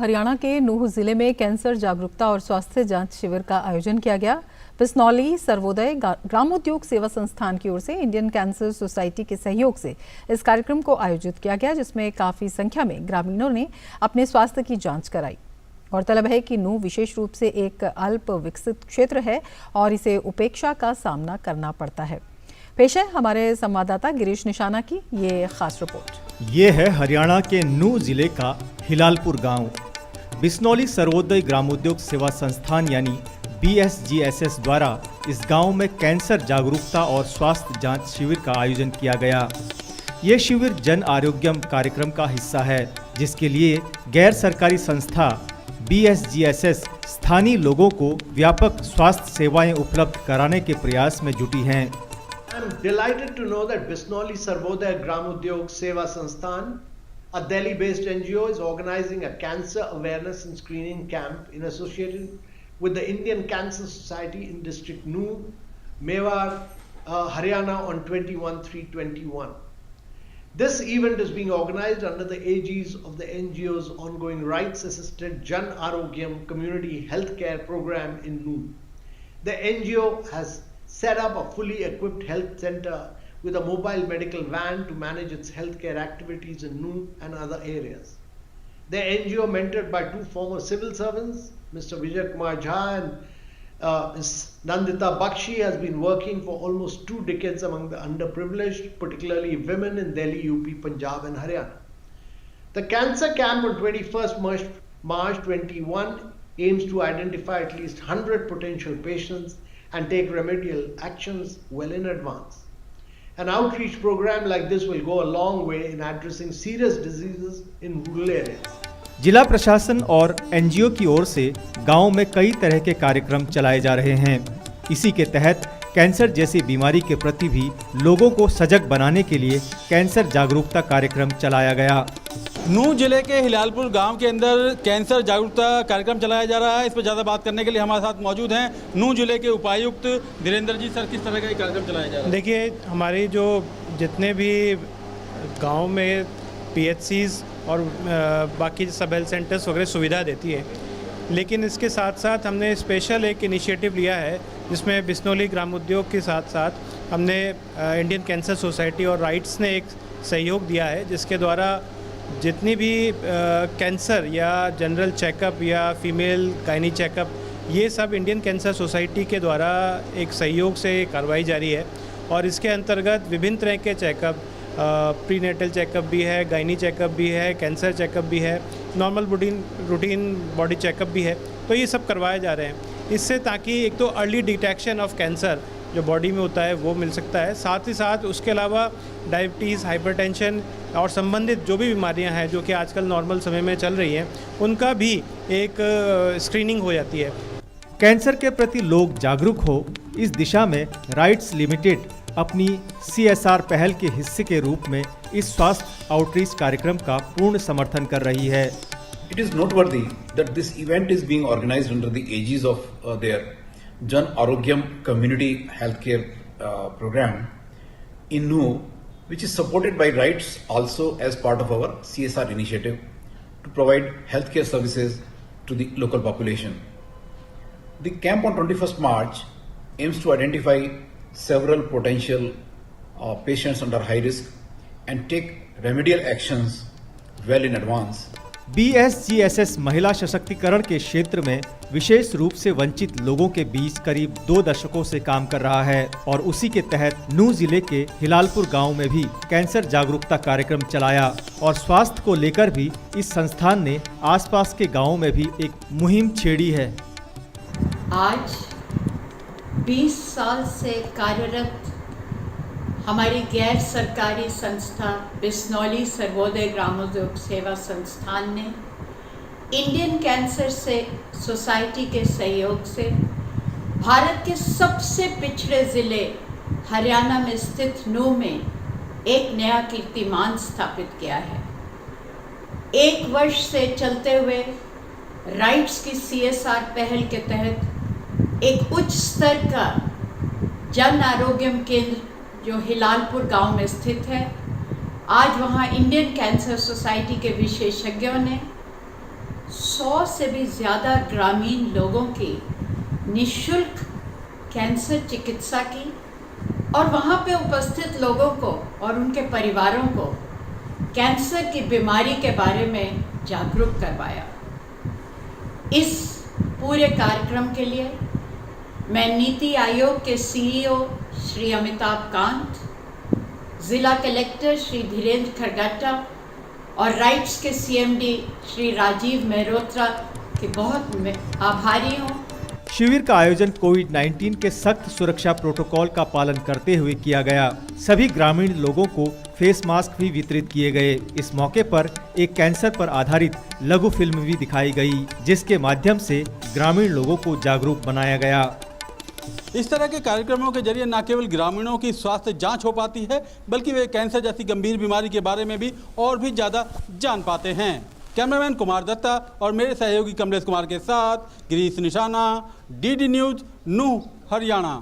हरियाणा के नूह जिले में कैंसर जागरूकता और स्वास्थ्य जांच शिविर का आयोजन किया गया। बिस्नौली सर्वोदय ग्रामोद्योग सेवा संस्थान की ओर से इंडियन कैंसर सोसाइटी के सहयोग से इस कार्यक्रम को आयोजित किया गया, जिसमें काफी संख्या में ग्रामीणों ने अपने स्वास्थ्य की जांच कराई। गौरतलब है कि नूह विशेष रूप से एक अल्प विकसित क्षेत्र है और इसे उपेक्षा का सामना करना पड़ता है। पेश है हमारे संवाददाता गिरीश निशाना की ये खास रिपोर्ट। ये है हरियाणा के नूह जिले का हिलालपुर गांव। बिस्नौली सर्वोदय ग्रामोद्योग सेवा संस्थान यानी BSGSS द्वारा इस गांव में कैंसर जागरूकता और स्वास्थ्य जांच शिविर का आयोजन किया गया। ये शिविर जन आरोग्यम कार्यक्रम का हिस्सा है, जिसके लिए गैर सरकारी संस्था BSGSS स्थानीय लोगों को व्यापक स्वास्थ्य सेवाएं उपलब्ध कराने के प्रयास में जुटी हैं। I'm delighted to know that Bisnoli Sarvodaya Gramodyog Seva Sansthan, a Delhi-based NGO, is organizing a cancer awareness and screening camp in association with the Indian Cancer Society in District Nuh, Mewar, Haryana on 21/3/21. This event is being organized under the aegis of the NGO's ongoing rights-assisted Jan Arogyam community healthcare program in Nuh. The NGO has set up a fully equipped health center with a mobile medical van to manage its healthcare activities in Nuh and other areas. The NGO, mentored by two former civil servants, Mr. Vijay Kumar Jha and Ms. Nandita Bakshi, has been working for almost 2 decades among the underprivileged, particularly women in Delhi, UP, Punjab and Haryana. The cancer camp on 21st March 21 aims to identify at least 100 potential patients and take remedial actions well in advance. An outreach program like this will go a long way in addressing serious diseases in rural areas. जिला प्रशासन और NGO की ओर से गांव में कई तरह के कार्यक्रम चलाए जा रहे हैं। इसी के तहत कैंसर जैसी बीमारी के प्रति भी लोगों को सजग बनाने के लिए कैंसर जागरूकता कार्यक्रम चलाया गया। नूह जिले के हिलालपुर गांव के अंदर कैंसर जागरूकता कार्यक्रम चलाया जा रहा है। इस पर ज़्यादा बात करने के लिए हमारे साथ मौजूद हैं नूह जिले के उपायुक्त धीरेन्द्र जी। सर, किस तरह का ये कार्यक्रम चलाया जा रहा है? देखिए, हमारी जो जितने भी गांव में PHCs और बाकी सब हेल्थ सेंटर्स वगैरह सुविधा देती है, लेकिन इसके साथ साथ हमने स्पेशल एक इनिशिएटिव लिया है, जिसमें बिस्नौली ग्रामोद्योग के साथ साथ हमने इंडियन कैंसर सोसाइटी और राइट्स ने एक सहयोग दिया है, जिसके द्वारा जितनी भी कैंसर या जनरल चेकअप या फीमेल गायनी चेकअप, ये सब इंडियन कैंसर सोसाइटी के द्वारा एक सहयोग से करवाई जा रही है। और इसके अंतर्गत विभिन्न तरह के चेकअप, प्रीनेटल चेकअप भी है, गायनी चेकअप भी है, कैंसर चेकअप भी है, नॉर्मल रूटीन बॉडी चेकअप भी है, तो ये सब करवाए जा रहे हैं। इससे ताकि एक तो अर्ली डिटेक्शन ऑफ कैंसर जो बॉडी में होता है वो मिल सकता है, साथ ही साथ उसके अलावा डायबिटीज़, हाइपरटेंशन और संबंधित जो भी बीमारियां हैं जो कि आजकल नॉर्मल समय में चल रही हैं, उनका भी एक स्क्रीनिंग हो जाती है। कैंसर के प्रति लोग जागरूक हो, इस दिशा में राइट्स लिमिटेड अपनी CSR पहल के हिस्से के रूप में इस स्वास्थ्य आउटरीच कार्यक्रम का पूर्ण समर्थन कर रही है। It is noteworthy that this event is being organized under the aegis of their Jan Arogyam community healthcare program in Nuh, which is supported by RIGHTS also as part of our CSR initiative to provide healthcare services to the local population. The camp on 21st March aims to identify several potential patients under high risk and take remedial actions well in advance. BSGSS महिला सशक्तिकरण के क्षेत्र में विशेष रूप से वंचित लोगों के बीच करीब 2 दशकों से काम कर रहा है और उसी के तहत नूह जिले के हिलालपुर गांव में भी कैंसर जागरूकता कार्यक्रम चलाया और स्वास्थ्य को लेकर भी इस संस्थान ने आसपास के गांवों में भी एक मुहिम छेड़ी है। आज 20 साल से कार्यरत हमारी गैर सरकारी संस्था बिस्नौली सर्वोदय ग्रामोद्योग सेवा संस्थान ने इंडियन कैंसर सोसाइटी के सहयोग से भारत के सबसे पिछड़े ज़िले हरियाणा में स्थित नूह में एक नया कीर्तिमान स्थापित किया है। 1 वर्ष से चलते हुए राइट्स की CSR पहल के तहत एक उच्च स्तर का जन आरोग्यम केंद्र जो हिलालपुर गांव में स्थित है, आज वहां इंडियन कैंसर सोसाइटी के विशेषज्ञों ने 100 से भी ज़्यादा ग्रामीण लोगों की निःशुल्क कैंसर चिकित्सा की और वहाँ पे उपस्थित लोगों को और उनके परिवारों को कैंसर की बीमारी के बारे में जागरूक करवाया। इस पूरे कार्यक्रम के लिए मैं नीति आयोग के सीईओ श्री अमिताभ कांत, ज़िला कलेक्टर श्री धीरेन्द्र खरगट्टा और राइट्स के सीएमडी श्री राजीव मेहरोत्रा के बहुत आभारी हूँ। शिविर का आयोजन कोविड-19 के सख्त सुरक्षा प्रोटोकॉल का पालन करते हुए किया गया। सभी ग्रामीण लोगों को फेस मास्क भी वितरित किए गए। इस मौके पर एक कैंसर पर आधारित लघु फिल्म भी दिखाई गई, जिसके माध्यम से ग्रामीण लोगों को जागरूक बनाया गया। इस तरह के कार्यक्रमों के जरिए न केवल ग्रामीणों की स्वास्थ्य जांच हो पाती है, बल्कि वे कैंसर जैसी गंभीर बीमारी के बारे में भी और भी ज़्यादा जान पाते हैं। कैमरामैन कुमार दत्ता और मेरे सहयोगी कमलेश कुमार के साथ गिरीश निशाना, डीडी न्यूज़, नूंह, हरियाणा।